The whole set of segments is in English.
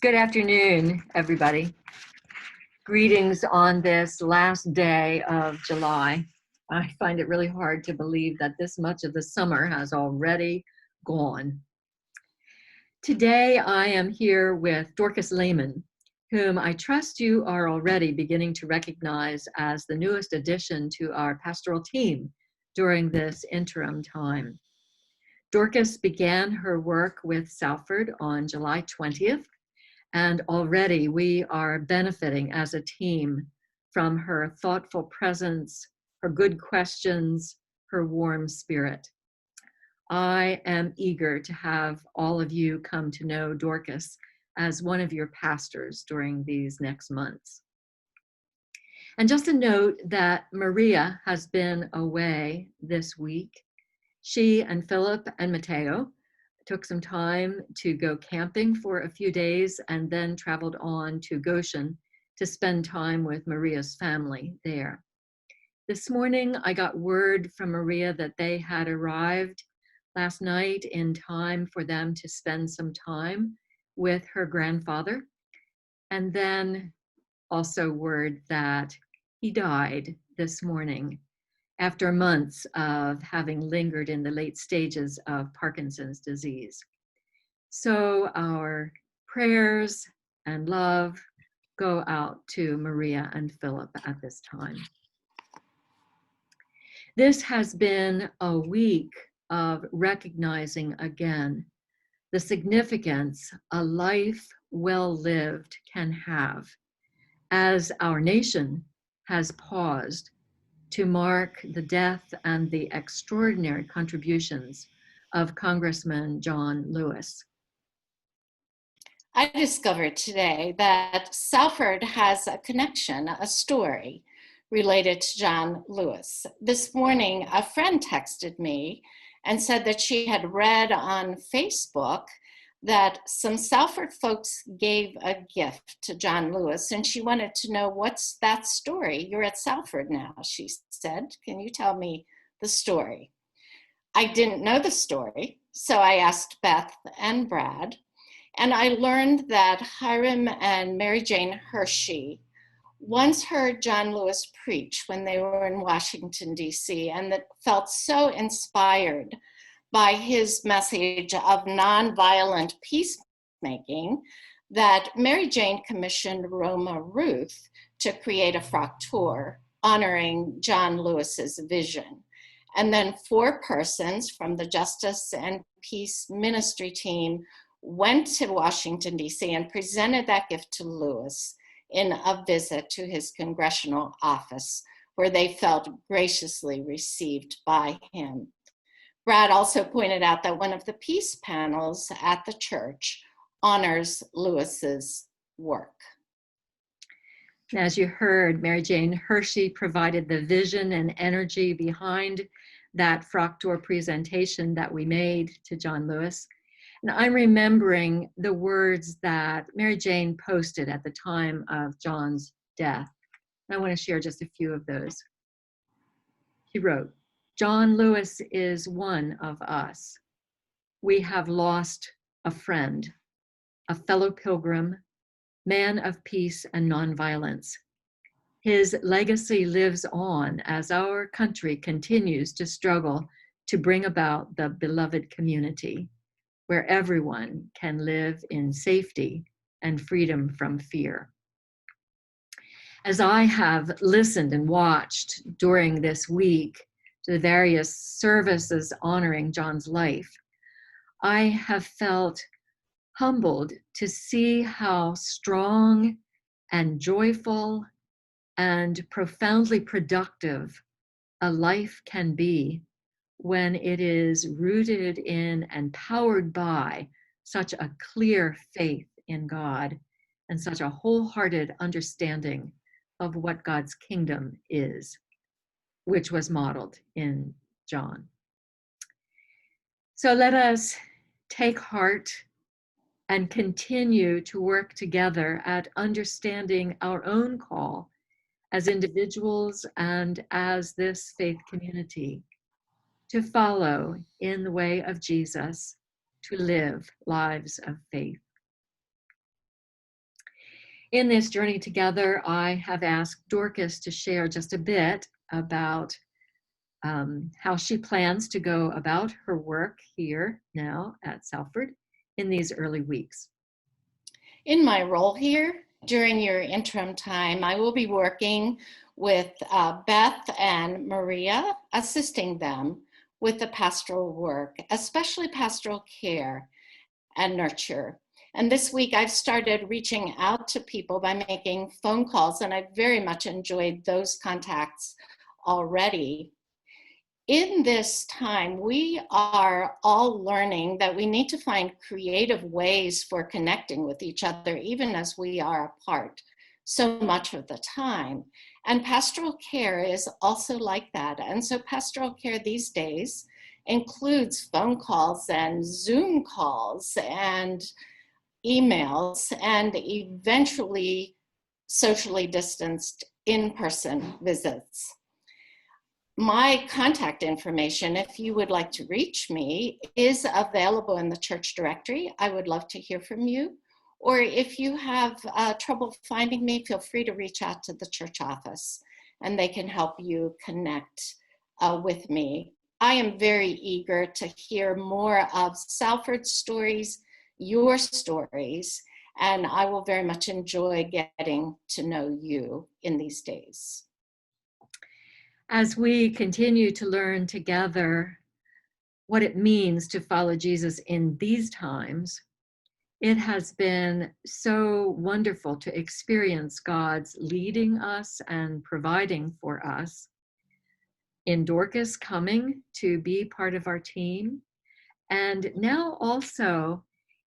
Good afternoon, everybody. Greetings on this last day of July. I find it really hard to believe that this much of the summer has already gone. Today, I am here with Dorcas Lehman, whom I trust you are already beginning to recognize as the newest addition to our pastoral team during this interim time. Dorcas began her work with Salford on July 20th. And already we are benefiting as a team from her thoughtful presence, her good questions, her warm spirit. I am eager to have all of you come to know Dorcas as one of your pastors during these next months. And just a note that Maria has been away this week. She and Philip and Mateo took some time to go camping for a few days and then traveled on to Goshen to spend time with Maria's family there. This morning, I got word from Maria that they had arrived last night in time for them to spend some time with her grandfather. And then also word that he died this morning after months of having lingered in the late stages of Parkinson's disease. So our prayers and love go out to Maria and Philip at this time. This has been a week of recognizing again the significance a life well lived can have as our nation has paused to mark the death and the extraordinary contributions of Congressman John Lewis. I discovered today that Salford has a connection, a story related to John Lewis. This morning, a friend texted me and said that she had read on Facebook that some Salford folks gave a gift to John Lewis, and she wanted to know, what's that story? You're at Salford now, she said. Can you tell me the story? I didn't know the story, so I asked Beth and Brad, and I learned that Hiram and Mary Jane Hershey once heard John Lewis preach when they were in Washington, D.C., and that felt so inspired by his message of nonviolent peacemaking that Mary Jane commissioned Roma Ruth to create a fraktur honoring John Lewis's vision. And then 4 persons from the Justice and Peace Ministry team went to Washington, D.C. and presented that gift to Lewis in a visit to his congressional office, where they felt graciously received by him. Brad also pointed out that one of the peace panels at the church honors Lewis's work. As you heard, Mary Jane Hershey provided the vision and energy behind that fraktur presentation that we made to John Lewis. And I'm remembering the words that Mary Jane posted at the time of John's death. I want to share just a few of those. She wrote, "John Lewis is one of us. We have lost a friend, a fellow pilgrim, man of peace and nonviolence. His legacy lives on as our country continues to struggle to bring about the beloved community, where everyone can live in safety and freedom from fear." As I have listened and watched during this week to the various services honoring John's life, I have felt humbled to see how strong and joyful and profoundly productive a life can be when it is rooted in and powered by such a clear faith in God and such a wholehearted understanding of what God's kingdom is, which was modeled in John. So let us take heart and continue to work together at understanding our own call as individuals and as this faith community to follow in the way of Jesus, to live lives of faith. In this journey together, I have asked Dorcas to share just a bit about how she plans to go about her work here now at Salford in these early weeks. In my role here, during your interim time, I will be working with Beth and Maria, assisting them with the pastoral work, especially pastoral care and nurture. And this week I've started reaching out to people by making phone calls, and I very much enjoyed those contacts already. In this time, we are all learning that we need to find creative ways for connecting with each other, even as we are apart so much of the time. And pastoral care is also like that. And so pastoral care these days includes phone calls and Zoom calls and emails and eventually socially distanced in-person visits. My contact information, if you would like to reach me, is available in the church directory. I would love to hear from you. Or if you have trouble finding me, feel free to reach out to the church office and they can help you connect with me. I am very eager to hear more of Salford's stories, your stories, and I will very much enjoy getting to know you in these days. As we continue to learn together what it means to follow Jesus in these times, it has been so wonderful to experience God's leading us and providing for us. In Dorcas coming to be part of our team, and now also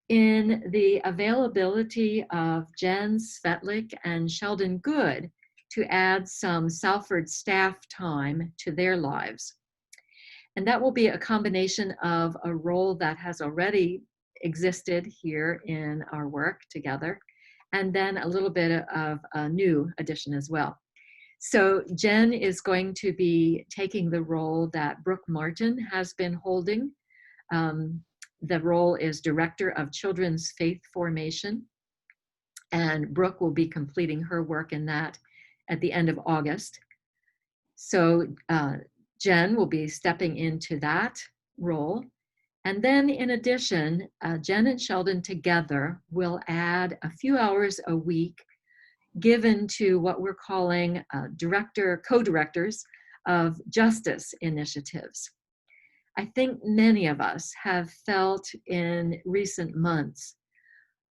in the availability of Jen Svetlik and Sheldon Good to add some Salford staff time to their lives. And that will be a combination of a role that has already existed here in our work together, and then a little bit of a new addition as well. So Jen is going to be taking the role that Brooke Martin has been holding. The role is Director of Children's Faith Formation, and Brooke will be completing her work in that at the end of August. So Jen will be stepping into that role. And then in addition, Jen and Sheldon together will add a few hours a week given to what we're calling co-directors of justice initiatives. I think many of us have felt in recent months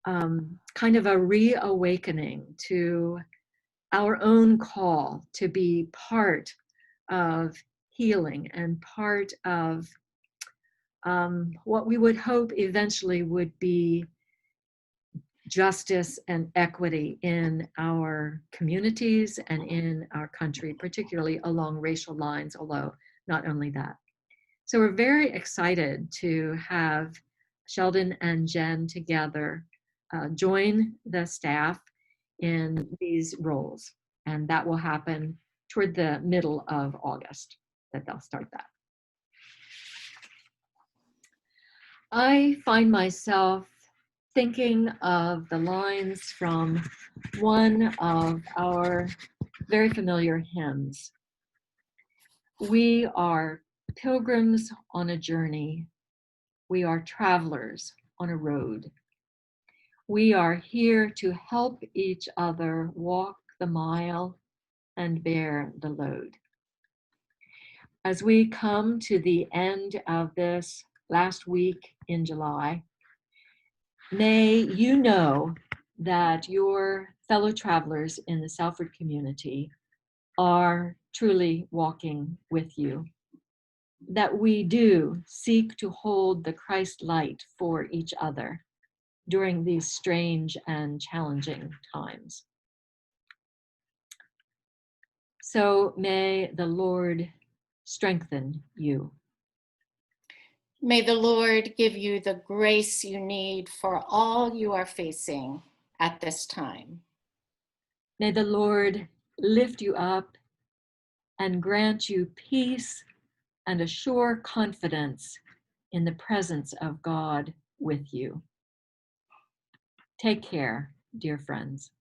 kind of a reawakening to our own call to be part of healing and part of what we would hope eventually would be justice and equity in our communities and in our country, particularly along racial lines, although not only that. So we're very excited to have Sheldon and Jen together join the staff in these roles. And that will happen toward the middle of August that they'll start that. I find myself thinking of the lines from one of our very familiar hymns. We are pilgrims on a journey. We are travelers on a road. We are here to help each other walk the mile and bear the load. As we come to the end of this last week in July, may you know that your fellow travelers in the Salford community are truly walking with you, that we do seek to hold the Christ light for each other during these strange and challenging times. So may the Lord strengthen you. May the Lord give you the grace you need for all you are facing at this time. May the Lord lift you up and grant you peace and a sure confidence in the presence of God with you. Take care, dear friends.